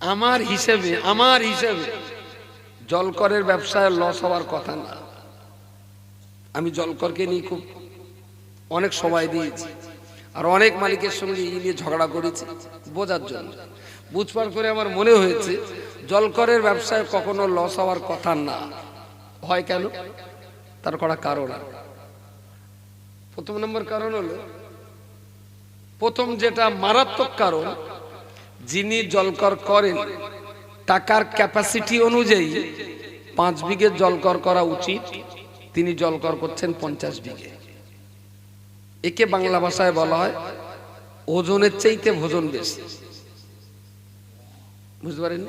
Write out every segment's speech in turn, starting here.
আমার হিসেবে জলকরের ব্যবসায় লস হওয়ার কথা না। আমি জলকরকে নিয়ে খুব অনেক সময় দিয়েছি, আর অনেক মালিকের সঙ্গে এই নিয়ে ঝগড়া করেছি বোঝার জন্য। বুঝবার করে আমার মনে হয়েছে জলকরের ব্যবসায় কখনো লস হওয়ার কথা না। হয় কেন? তার করা কারণ আছে। প্রথম নম্বর কারণ হলো, প্রথম যেটা মারাত্মক কারণ, যিনি জলকর করেন টাকার ক্যাপাসিটি অনুযায়ী 5 বিঘে জলকর করা উচিত, তিনি জলকর করছেন 50 বিঘে। একে বাংলা ভাষায় বলা হয় ওজনের চাইতে ভোজন বেশি। বুঝতে পারেন?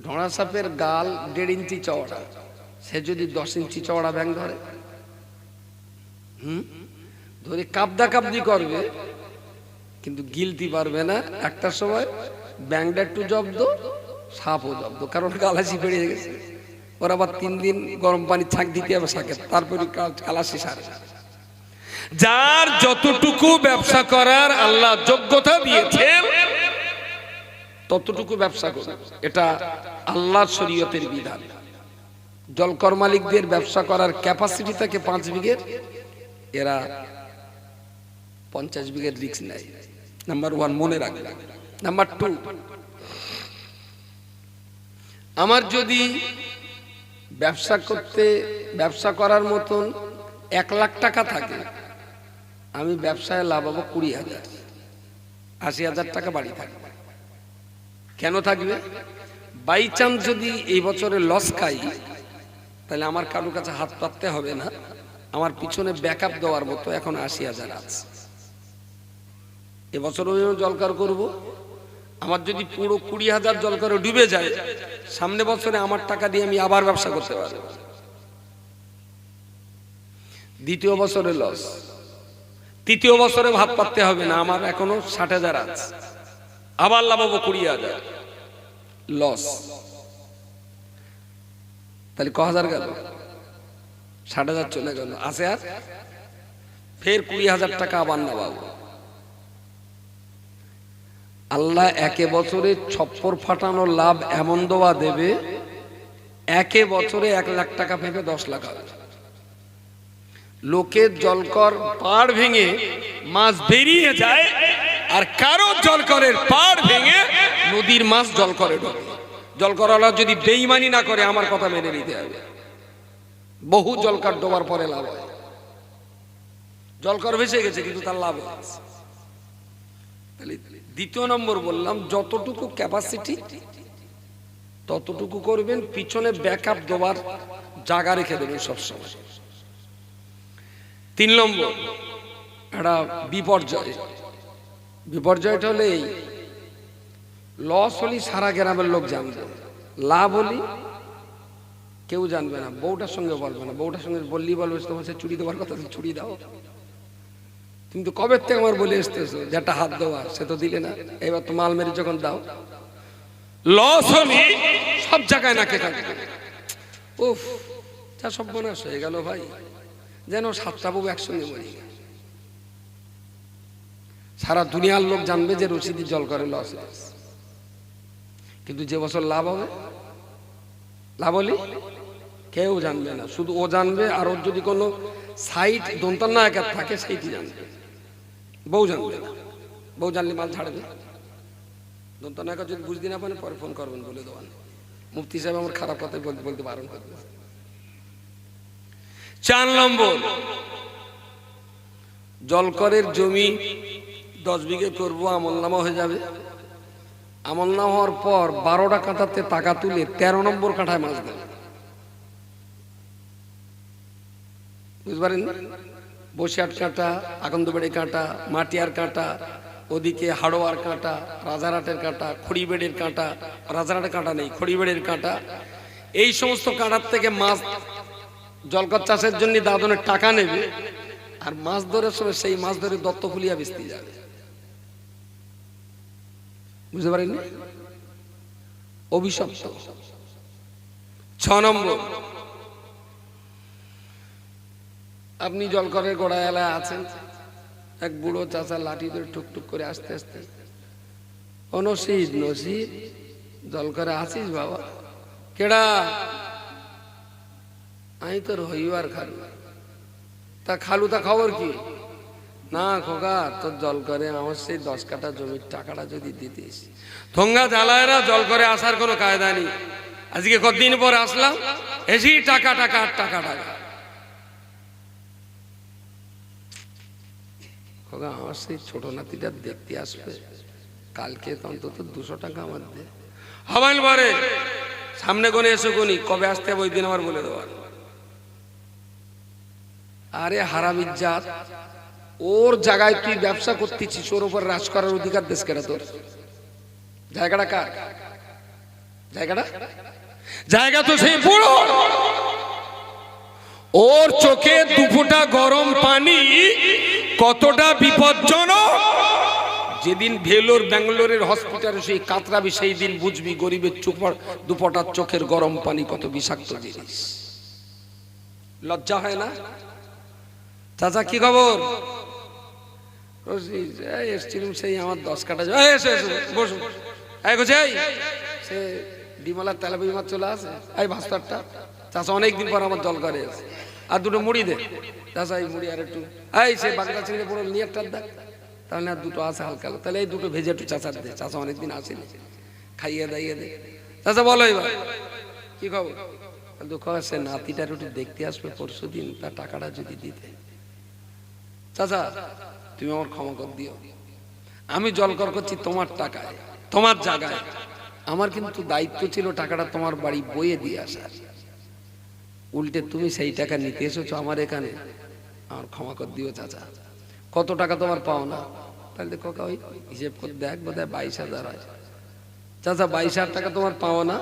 ঢোড়া সাপের গাল 1.5 ইঞ্চি চওড়া, সে যদি 10 ইঞ্চি চওড়া ব্যাঙ ধরে, ধরে কাবদাকাবদি করবে, কিন্তু গিলতে পারবে না। একটা সময় ব্যাঙটা একটু জব্দ, সাপও জব্দ, কারণ গালাসি বেড়ে গেছে। ওর আবার 3 দিন গরম পানি ছাঁক দিতে হবে সাকে, তারপরে গালাসি সারে। যার যতটুকু ব্যবসা করার আল্লাহ যোগ্যতা দিয়েছেন ততটুকু ব্যবসা করুন, এটা আল্লাহর শরীয়তের বিধান। জলকর মালিকদের ব্যবসা করার ক্যাপাসিটি থাকে 5 বিঘের, এরা 50 বিঘের রিস্ক নেয়। নাম্বার 1 মনে রাখবেন। নাম্বার 2, আমার যদি ব্যবসা করার মতন 1 লাখ টাকা থাকে, আমি ব্যবসায় লাভ হবো 20,000, 80,000 টাকা বাড়ি থাকবে। কেন থাকবে? বাই চান্স যদি এই বছরে লস খাই, তাহলে আমার কারোর কাছে হাত পাততে হবে না, আমার পিছনে ব্যাকআপ দেওয়ার মতো এখন 80,000 আছে। এবছরও জলকর করব, আমার যদি পুরো 20,000 জলকরে ডুবে যায়, সামনে বছরে আমার টাকা দিয়ে আমি আবার ব্যবসা করতে পারবো। দ্বিতীয় বছরে লস, তৃতীয় বছরে ভাত পাততে হবে না, আমার এখনো 60,000 আছে, আবার লাভ হবো 20,000, লস। তাহলে ক হাজার গেল? 60,000 চলে গেল, আছে আর ফের 20,000 টাকা আবার নামাবো। আল্লাহ একে বছরে ছপ্পর ফাটানো লাভ এমন দোয়া দেবে, একে বছরে 1 লাখ টাকা ভেবে 10 লাখ হবে। লোকের জলকর পাড় ভেঙে মাছ বেরিয়ে যায়, আর কারো জলকরের পাড় ভেঙে নদীর মাছ জলকরে ঢোকে। জলকরওয়ালা যদি বেঈমানি না করে আমার কথা মেনে নিতে হবে। বহু জলকর ডোবার পরে লাভ হয়। জলকর ভেসে গেছে কিন্তু তার লাভ হয়েছে। তাহলে দ্বিতীয় নম্বর বললাম, যতটুকু ক্যাপাসিটি ততটুকু করবেন, পিছনে ব্যাকআপ দেওয়ার জায়গা রেখে দেবেন সবসময়। 3 নম্বর, একটা বিপর্যয়টা হলে এই, লস হলি সারা গ্রামের লোক জানবে, লাভ হলি কেউ জানবে না। বউটার সঙ্গে বলবে না, বউটার সঙ্গে বললেই বলবে তোমার সে চুরি দেওয়ার কথা, চুরি দাও। কিন্তু কবে থেকে আমার বলে এসতেছো যেটা হাত দেওয়া, সে তো দিলে না, এবার তো মাল মেরে যখন দাও, লস হলি সব জায়গায় নাকে কাটবে। উফ, যা সর্বনাশ হয়ে গেল ভাই, যেন 7টা বউ একসঙ্গে মরি। সারা দুনিয়ার লোক জানবে যে রশিদি জলকরে লস হয়েছে, কিন্তু যে বছর লাভ হবে, লাভ হলে কেউ জানবে না, শুধু ও জানবে। আর ওর যদি কোনো সাইট দন্তান্ন একার থাকে সেইটি জানবে, বউ জানবে না। বউ জানলে মাল ছাড়বে। দন্তান্ন একার যদি বুঝতে না পারেন পরে ফোন করবেন, বলে দেওয়ান মুফতি সাহেব আমার খারাপ কথা বলতে বারণ করবে। 4 নম্বর, জলকরের জমি 10 বিঘে করবো, আমলনামা হয়ে যাবে। আমলনামা হওয়ার পর 12টা কাঁটাতে টাকা তুলে 13 নম্বর কাঁটায় মাছ দেবে। বুঝতে পারেন? বসিয়াট কাঁটা, আকন্দবাড়ি কাঁটা, মাটিয়ার কাঁটা, ওদিকে হাড়োয়ার কাঁটা, রাজারহাটের কাঁটা, খড়িবেড়ের কাঁটা, রাজারহাটের কাঁটা নেই, খড়িবেড়ের কাঁটা, এই সমস্ত কাঁটার থেকে মাছ জলকর চাষের জন্য দাদনের টাকা নেবে, আর মাছ ধরার সময় সেই মাছ ধরে দত্তফুলিয়া বেচতে যাবে। বুঝতে পারেন? অভিশপ্ত। 6 নম্বর, আপনি জলকরের গোড়া এলাকায় আছেন, এক বুড়ো চাচা লাঠি ধরে টুকটুক করে আস্তে আস্তে ও নসিদ, নসিদ জল করে আসিস বাবা? কেডা? আমি তো রবিবার খালু। তা খালু, তা খবর কি? না খোকা, তোর জল করে আমার সেই 10 কাঠা জমির টাকাটা যদি দিতিস। থঙ্গা জ্বালায়রা জল করে আসার কোনো কায়দা নেই। আজকে কতদিন পর আসলাম, এসি টাকা টাকা আর টাকা টাকা। খোকা, আমার সেই ছোট নাতিটা দেখতে আসবে কালকে, অন্তত 200 টাকা আমার দে। হবেন পরে সামনে কোনে এসো কোনি, কবে আসতে হবে ওই দিন আমার বলে দেওয়ার। আরে হারামির জাত, ওর জায়গায় তুই ব্যবসা করতেছিস, ওর উপর রাজ করার অধিকার দেশ কেটা তোর? জায়গাটা কার? জায়গাটা জায়গা তো সেই বুড়ো। ওর চোখে 2 ফোঁটা গরম পানি কতটা বিপজ্জনক, যেদিন ভেলোর ব্যাঙ্গালোরের হসপিটালে সেই কাতরাবি সেই দিন বুঝবি গরিবের চোখের 2 ফোঁটা চোখের গরম পানি কত বিষাক্ত জিনিস। লজ্জা হয় না? চাচা কি খবর? এসছিলাম সেই আমার 10 কাঠা। বসো সে ডিমলার তেলাপি মাছ চলে আসে, এই ভাস্তারটা চাচা অনেকদিন পর আমার জল করে আছে, আর 2টো মুড়ি দে চাচা। এই মুড়ি আর একটু, এই সে বাগদা চিংড়ি পড়ো নিয়ে একটা দেখ, তাহলে আর 2টো আছে হালকা, তাহলে এই 2টো ভেজে একটু চাচার দে, চাচা অনেকদিন আসেনি, খাইয়ে দাইয়ে দে। চাচা বলো এবার কি খবর? দুঃখ আছে, নাতিটার একটু দেখতে আসবে পরশুদিন, তার টাকাটা যদি দিতে। চাচা তুমি আমার ক্ষমা কর দিও, আমি জলকর করছি তোমার টাকায়, তোমার জায়গায়। আমার কিন্তু দায়িত্ব ছিল টাকাটা তোমার বাড়ি বইয়ে দিয়ে আসার, উল্টে তুমি সেই টাকা নিতে এসেছো আমার এখানে। আমার ক্ষমা কর দিও চাচা। কত টাকা তোমার পাও না? তাহলে কাকা ওই হিসেব করে দেখ, বোধহয় 22,000 হয়। চাচা 22,000 টাকা তোমার পাও না,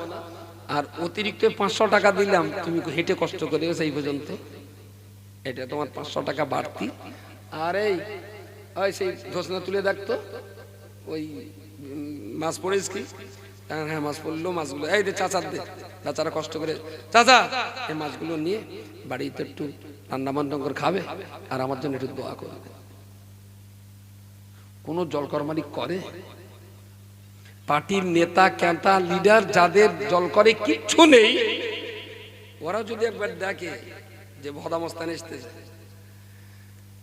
আর অতিরিক্ত 500 টাকা দিলাম, তুমি হেঁটে কষ্ট করে সেই পর্যন্ত, এটা তোমার 500 টাকা বাড়তি। আর এই সেই ধোসনা তুলে দেখতো ওই মাছ পড়েছ কি? হ্যাঁ মাছ পড়লো, মাছগুলো এই দে চাচার দে, চাচারা কষ্ট করে। চাচা এই মাছগুলো নিয়ে বাড়িতে একটু রান্না বান্না করে খাবে, আর আমার জন্য একটু দোয়া করবে। কোন জলকর মালিক করে? পার্টির নেতা ক্যান্টা লিডার যাদের জল করে কিচ্ছু নেই, ওরা যদি একবার দেখে যে ভদা মস্তান এসতেছে,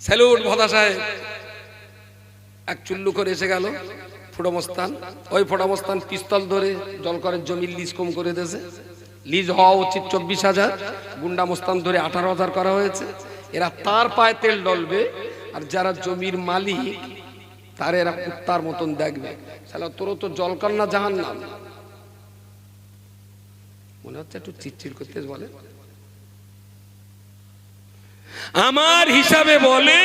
স্যালুট ভদা সাহেব, এক চুল্লু করে এসে গেল ফোটামস্তান। ওই ফোটামস্তান পিস্তল ধরে জলকরের জমির লিজ কম করে দিয়েছে। লিজ হওয়া উচিত 24,000, গুন্ডা মস্তান ধরে 18,000 করা হয়েছে। এরা তার পায়ে তেল ডলবে, আর যারা জমির মালিক তার এরা কুত্তার মতন দেখবে। শালা তোরও তো জলকর না জাহান্নাম। মনে হচ্ছে একটু চিটচিট করতে বলে। আমার হিসাবে বলে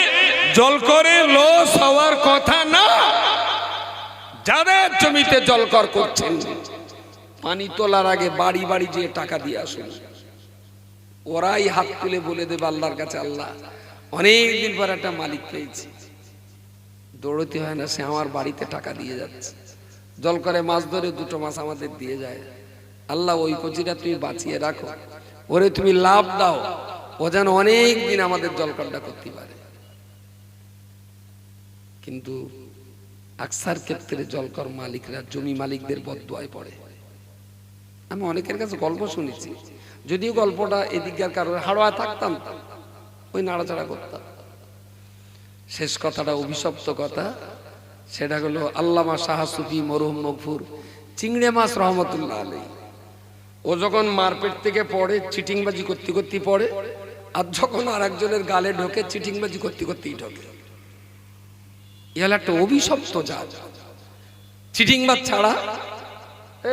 জলকরে লস হওয়ার কথা না। যাদের জমিতে জলকর করছেন, পানি তোলার আগে বাড়ি বাড়ি যে টাকা দিয়ে আসুন, ওরাই হাত তুলে বলে দেবে আল্লাহর কাছে, আল্লাহ অনেকদিন পর একটা মালিক পেয়েছি। দৌড়তে হয় না, সে আমার বাড়িতে টাকা দিয়ে যাচ্ছে। জল করে মাছ ধরে 2টো মাছ আমাদের দিয়ে যায়। আল্লাহ ওই কচিটা তুমি বাঁচিয়ে রাখো, ওরে তুমি লাভ দাও, ও যেন অনেক দিন আমাদের জলকরটা করতে পারে। কিন্তু আকসার ক্ষেত্রে জলকর মালিকরা জমি মালিকদের বদদুয়ায় পড়ে। আমি অনেকের কাছে গল্প শুনেছি, যদিও গল্পটা এদিককার কারণে হাড়োয়া থাকতাম, ওই নাড়াচাড়া করতাম। শেষ কথাটা অভিশপ্ত কথা, সেটা হলো আল্লামা শাহ সুফি মরহুম মগফুর চিংড়ে মাছ রহমতুল্লাহ আলাইহি। ও যখন মারপেট থেকে পড়ে, চিটিংবাজি করতে করতে পড়ে, আর যখন আর একজনের গালে ঢোকে, চিটিংবাজি করতে করতেই ঢোকে। ইহাল একটা অভিশপ্ত জাত। চিটিংবাজ ছাড়া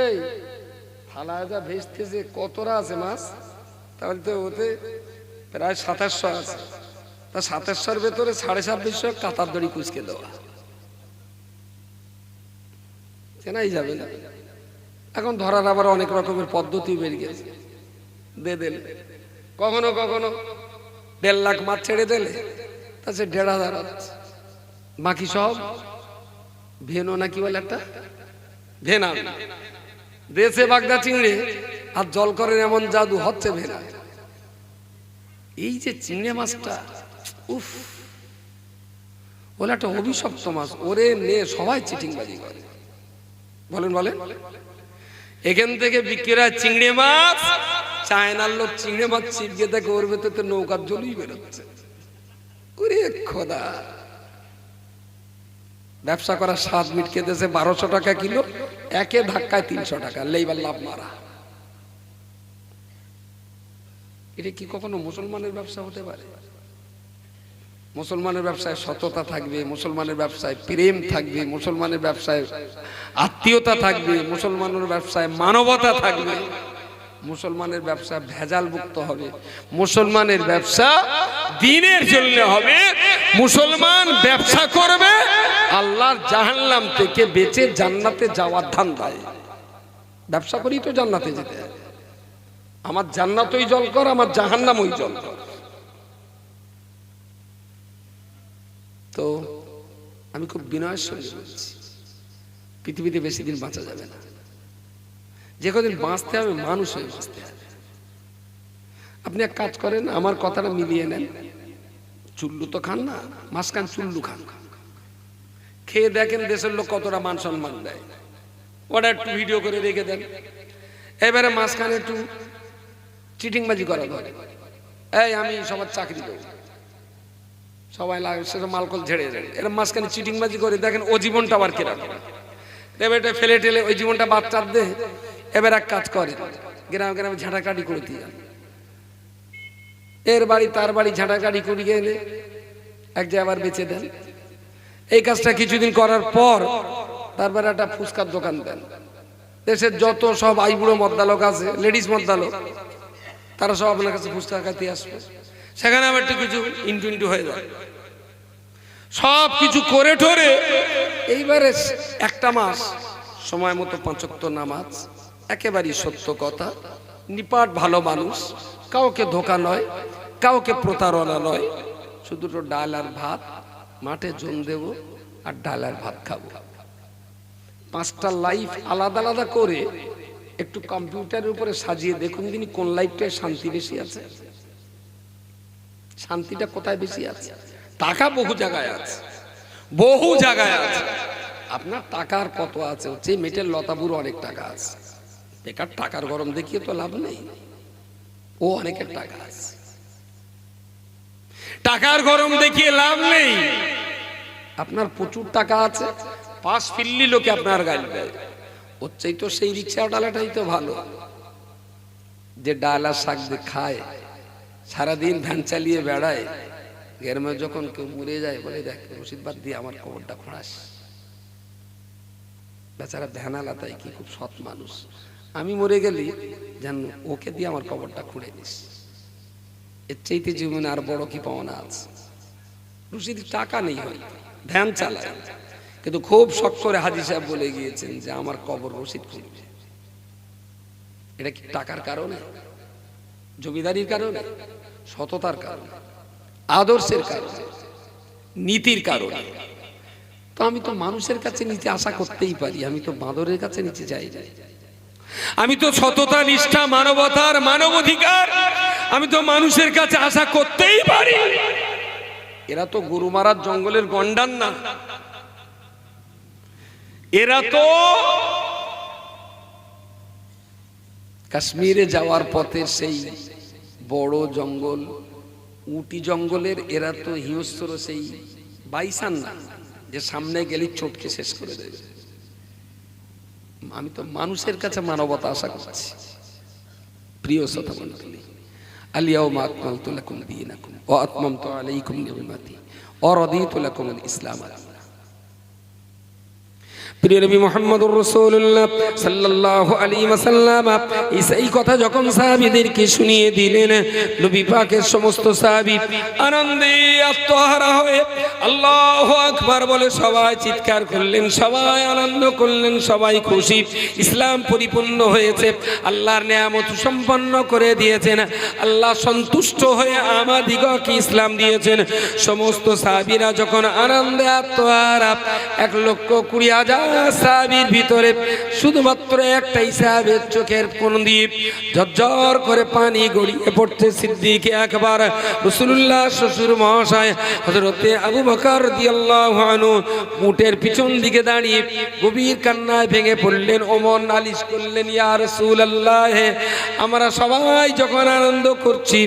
এই থালা যা ভেজতেছে, কতটা আছে মাছ, তাহলে তো ওতে প্রায় 2700 আছে। তা 2700-র ভেতরে 2650 কাতার দড়ি কুচকে দেওয়া, চেনাই যাবে না। এখন ধরার আবার অনেক রকমের পদ্ধতি বেরিয়ে গেছে। দিলে কখনো কখনো 1.5 লাখ মাছ ছেড়ে দিলে তা সে 1,500 হচ্ছে, বাকি সব ভেনো না কি বলে একটা ভেনা দেশে বাগদা চিংড়ে, আর জল করেন এমন জাদু হচ্ছে ভেনা। এই যে চিংড়ে মাছটা, উফ, বলে একটা অভিশপ্ত মাছ, ওরে নে সবাই চিটিংবাজি করে। বলেন বলেন। এখান থেকে বিক্রিরা চিংড়ি মাছ, চায়নার লোক চিংড়ি মাছ ছিপকে দেখে ওর ভেতর তো নৌকার জলই বেরোচ্ছে। ওরে খোদা, ব্যবসা করার স্বাদ মিটকে দিয়েছে 1200 টাকা কিলো, একে ধাক্কায় 300 টাকা, লেইবার লাভ মারা। এটা কি কখনো মুসলমানের ব্যবসা হতে পারে? মুসলমানের ব্যবসায় সততা থাকবে, মুসলমানের ব্যবসায় প্রেম থাকবে, মুসলমানের ব্যবসায় আত্মীয়তা থাকবে, মুসলমানের ব্যবসায় মানবতা থাকবে, মুসলমানের ব্যবসা ভেজাল মুক্ত হবে, মুসলমানের ব্যবসা দ্বীনের জন্য হবে, মুসলমান ব্যবসা করবে আল্লাহর জাহান্নাম থেকে বেঁচে জান্নাতে যাওয়ার ধান্দায়। ব্যবসা করি তো জান্নাতে যেতে হবে। আমার জান্নাতই জল কর, আমার জাহান্নামই জল কর। তো আমি খুব বিনয়ের সঙ্গে বলছি, পৃথিবীতে বেশি দিন বাঁচা যাবে না। যে কদিন বাঁচতে হবে মানুষ হয়ে বাঁচতে হবে। আপনি এক কাজ করেন, আমার কথাটা মিলিয়ে নেন। চুল্লু তো খান না, মাঝখান চুল্লু খান, খেয়ে দেখেন দেশের লোক কতটা মান সম্মান দেয়। ওটা একটু ভিডিও করে রেখে দেন। এবারে মাঝখানে একটু চিটিংবাজি করা ধরে, এই আমি সবার চাকরি দেবো, সবাই লাগে সেটা মালকল ঝেড়ে যায়। এরা মাঝখানে চিটিংবাজি করে দেখেন ও জীবনটা আবার কিরকম, এবারে ফেলে টেলে ওই জীবনটা বাচ্চার দে। এবার এক কাজ করে, গ্রামে গ্রামে ঝাঁটাকাটি করে দিয়ে এর বাড়ি তার বাড়ি ঝাঁটাকাটি করে গেলে এক জায়গায় আবার বেঁচে দেন। এই কাজটা কিছুদিন করার পর তারপরে একটা ফুচকার দোকান দেন। দেশের যত সব আইবুড়ো মদ্দালোক আছে, লেডিস মদ্দালোক, তারা সব আপনার কাছে ফুচকা খাইতে আসবে। সেখানে আবার একটু কিছু ইন্টু ইন্টু হয়ে যায়। সব কিছু করে ঠোরে এইবারে একটা মাস সময় মতো 5 ওয়াক্ত নামাজ, একেবারেই সত্য কথা, নিপাট ভালো মানুষ, কাউকে ধোকা নয়, কাউকে প্রতারণা নয়, শুধু তো ডাল আর ভাত, মাঠে জোন দেব আর ডাল আর ভাত খাবো। 5টা লাইফ আলাদা আলাদা করে একটু কম্পিউটারের উপরে সাজিয়ে দেখুন তিনি কোন লাইফটায় শান্তি বেশি আছে। শান্তিটা কোথায় বেশি আছে? টাকা বহু জায়গায় আছে, বহু জায়গায় আছে। আপনার টাকার কত আছে হচ্ছে মেটের লতাবুর অনেক টাকা আছে, বেকার টাকার গরম দেখিয়ে তো লাভ নেই। ও অনেকের টাকা আছে, টাকার গরম দেখিয়ে লাভ নেই। আপনার প্রচুর টাকা আছে, 5 ফিল্লি লোকে আপনার গাড়ি দেয়, ওর চাই তো সেই রিক্সা ডালাটাই তো ভালো, যে ডাল আর শাক দিয়ে খায়, সারাদিন ভ্যান চালিয়ে বেড়ায়। গ্রামে যখন কেউ মরে যায় বলে দেখ রশিদ বাদ দিয়ে আমার কবরটা খোঁড়াস। বেচারা ভ্যানালা তাই কি খুব সৎ মানুষ, আমি মরে গেলি জান ওকে দিয়ে আমার কবরটা খুঁড়ে নিস। এর চাইতে জীবনে আর বড় কি পাওনা আছে? রশিদ টাকা নেই, হয় ভ্যান চালায়, কিন্তু খুব শখ করে হাজী সাহেব বলে গিয়েছেন যে আমার কবর রশিদ খুঁড়বে। এটা কি টাকার কারণে, জমিদারির কারণে, সততার কারণে, আদর্শের কারণে, নীতির কারণে? তো আমি তো মানুষের কাছে নিচে আশা করতেই পারি, আমি তো বাঁদরের কাছে নিচে যাই। আমি তো সততা, নিষ্ঠা, মানবতার, মানবাধিকার আমি তো মানুষের কাছে আশা করতেই পারি। এরা তো গরু মারার জঙ্গলের গন্ডার না, এরা তো কাশ্মীরে যাওয়ার পথে সেই বড় জঙ্গল, উটি জঙ্গলের, এরা তো হিংস্র সেই বাইসান না যে সামনে গেলে চটকে শেষ করে দেবে। আমি তো মানুষের কাছে মানবতা আশা করছি। প্রিয় শ্রোতা মণ্ডলী, আল-ইয়াওমা আকমালতু লাকুম দীনাকুম ওয়া আতমামতু আলাইকুম নি'মাতি ওয়া রাদিতু লাকুমুল ইসলাম। প্রিয় নবী মুহাম্মদুর রাসূলুল্লাহ সাল্লাল্লাহু আলাইহি ওয়াসাল্লাম এই কথা যখন সাহাবীদেরকে শুনিয়ে দিলেন, নবী পাকের সমস্ত সাহাবী আনন্দে আত্মহারা হয়ে আল্লাহু আকবার বলে সবাই চিৎকার করলেন, সবাই আনন্দ করলেন, সবাই খুশি। ইসলাম পরিপূর্ণ হয়েছে, আল্লাহর নিয়ামত সম্পন্ন করে দিয়েছেন, আল্লাহ সন্তুষ্ট হয়ে আমাদিগকে ইসলাম দিয়েছেন। সমস্ত সাহাবীরা যখন আনন্দে আত্মহারা 1,20,000 সাহাবীর ভিতরে শুধুমাত্র একটাই সাহাবীর চোখের কোণ দিয়ে ঝরঝর করে পানি গড়িয়ে পড়ছে। সিদ্দিক আকবর রাসূলুল্লাহ শ্বশুর মহাশয় হযরতে আবু বকর রাদিয়াল্লাহু আনহু উটের পিছন দিকে দাঁড়িয়ে গভীর কান্নায় ভেঙে পড়লেন। ওমর নালিশ করলেন, ইয়া রাসূলুল্লাহ, আমরা সবাই যখন আনন্দ করছি,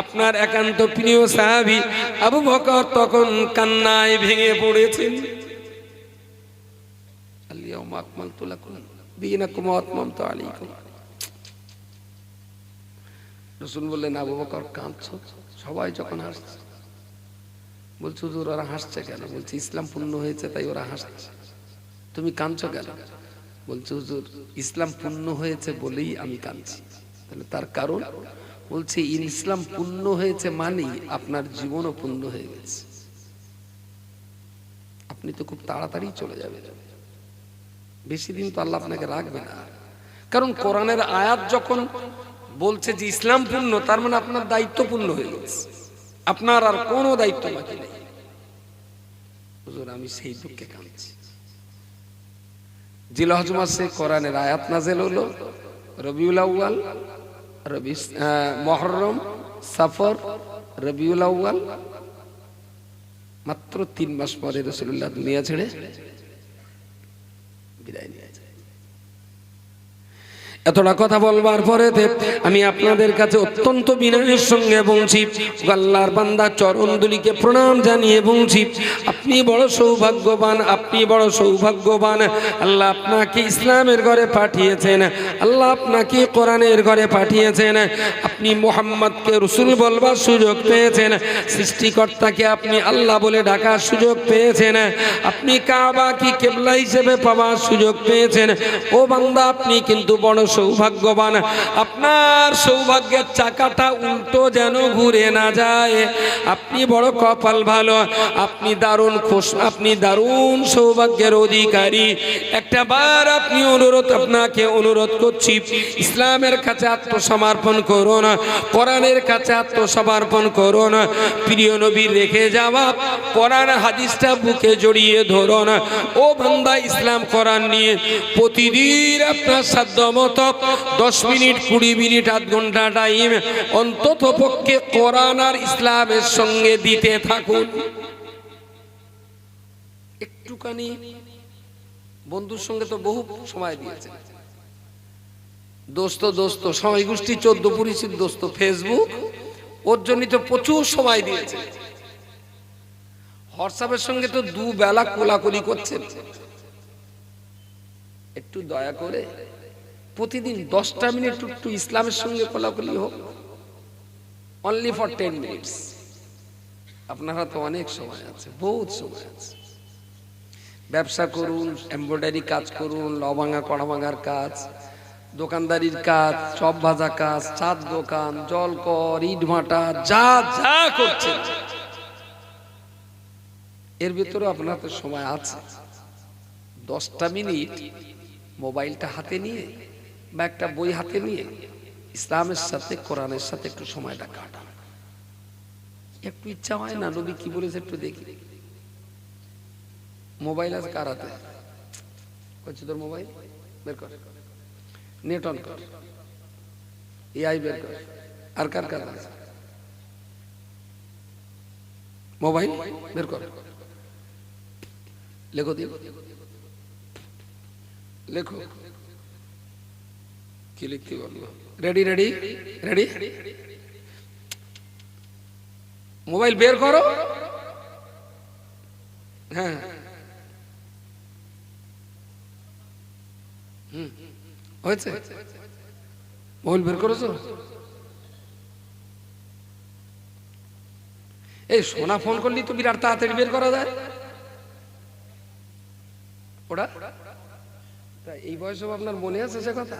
আপনার একান্ত প্রিয় সাহাবী আবু বকর তখন কান্নায় ভেঙে পড়েছেন। আল-ইয়াওমা আকমালতু লাকুম দীনাকুম ওয়া আতমামতু আলাইকুম। রাসূল বললেন, আবু বকর কাঁদছো? সবাই যখন হাসছে। বলছে, হুজুর ওরা হাসছে কেন? বলছে, ইসলাম পূর্ণ হয়েছে তাই ওরা হাসছে। তুমি কাঁদছো কেন? বলছে, হুজুর ইসলাম পূর্ণ হয়েছে বলেই আমি কাঁদছি। তাহলে তার কারণ? বলছে, ইসলাম পূর্ণ হয়েছে মানেই আপনার জীবনও পূর্ণ হয়ে গেছে। আপনি তো খুব তাড়াতাড়ি চলে যাবেন, বেশি দিন তো আল্লাহ আপনাকে রাখবে না। কারণ কোরআনের আয়াত যখন বলছে যে ইসলাম পূর্ণ, তার মানে আপনার দায়িত্ব পূর্ণ হয়ে গেছে, আপনার আর কোনো দায়িত্ব বাকি নেই। হুজুর আমি সেই দুঃখে কাঁদছি। জিলহজ মাসে কোরআনের আয়াত নাযিল হলো, রবিউল আউয়াল, মুহররম, সফর, রবিউল আউয়াল, মাত্র 3 মাস পরে রাসূলুল্লাহ দুনিয়া ছেড়ে বিদায় নিয়ে যায়। এতটা কথা বলবার পরে আমি আপনাদের কাছে অত্যন্ত বিনয়ের সঙ্গে বলছি, আল্লাহর বান্দা চরণ দুলিকে প্রণাম জানিয়ে বলছি, আপনি বড় সৌভাগ্যবান, আপনি বড় সৌভাগ্যবান। আল্লাহ আপনাকে ইসলামের ঘরে পাঠিয়েছেন, আল্লাহ আপনাকে কোরআনের ঘরে পাঠিয়েছেন, আপনি মুহাম্মদকে রাসূল বলবার সুযোগ পেয়েছেন, সৃষ্টিকর্তাকে আপনি আল্লাহ বলে ডাকার সুযোগ পেয়েছেন, আপনি কাবা কি কিবলা হিসেবে পাওয়ার সুযোগ পেয়েছেন। ও বান্দা, আপনি কিন্তু বড় সৌভাগ্যবান। আপনার সৌভাগ্যের চাকাটা উল্টো যেন ঘুরে না যায়। আপনি বড় কপাল ভালো, আপনি দারুণ খুশ, আপনি দারুণ সৌভাগ্যের অধিকারী। একটা বার আপনি আপনাকে অনুরোধ করছি, ইসলামের কাছে আত্মসমর্পণ করুন, কোরআনের কাছে আত্মসমর্পণ করুন, প্রিয় নবীর রেখে যাওয়া কোরআন হাদিসটা বুকে জড়িয়ে ধরুন। ও বান্দা, ইসলাম কোরআন নিয়ে প্রতিদিন আপনার সাধ্য মতো 10 মিনিট, 20 মিনিট, আধ ঘন্টা টাইম অন্তত পক্ষে কোরআন আর ইসলামের সঙ্গে দিতে থাকুন। একটুখানি বন্ধুর সঙ্গে তো বহু সময় দিয়েছে, দোস্ত সময় গোষ্ঠী 14 পরিচিত দোস্ত, ফেসবুক, ওর জন্য তো প্রচুর সময় দিয়েছে। হোয়াটসঅ্যাপের সঙ্গে তো 2 বেলা কোলাকুলি করছেন। একটু দয়া করে প্রতিদিন 10টা মিনিট একটু ইসলামের সঙ্গে কোলাকুলি হোক, অনলি ফর 10 মিনিটস। আপনারা তো অনেক সময় আছে, বহুত সময় আছে। ব্যবসা করুন, এমব্রয়ডারি কাজ করুন, লভাঙা কড়া ভাঙার কাজ, দোকানদারির কাজ, চপ ভাজা কাজ, চাট দোকান, জলকর, ইট ভাটা, যা যা করছেন এর ভিতরে আপনার তো সময় আছে। 10টা মিনিট মোবাইলটা হাতে নিয়ে বা একটা বই হাতে নিয়ে ইসলামের সাথে, কোরআনের সাথে একটু সময়টা কাটান। একটু ইচ্ছা হয় না নবী কি বলেছে একটু দেখি? মোবাইল আছে কার হাতে? কইছে তোর মোবাইল বের কর, নেট অন কর, এআই বের কর। আর কার কার আছে মোবাইল? বের কর, লেখো দিও, লেখো, কি লিখতে বলবো? রেডি রেডি রেডি, মোবাইল বের করো। হ্যাঁ, হয়েছে? মোবাইল বের করেছো? এই সোনা ফোন করলি তো বিরাট তাড়াতাড়ি বের করা যায়। ওটা এই বয়সে আপনার মনে আছে সে কথা?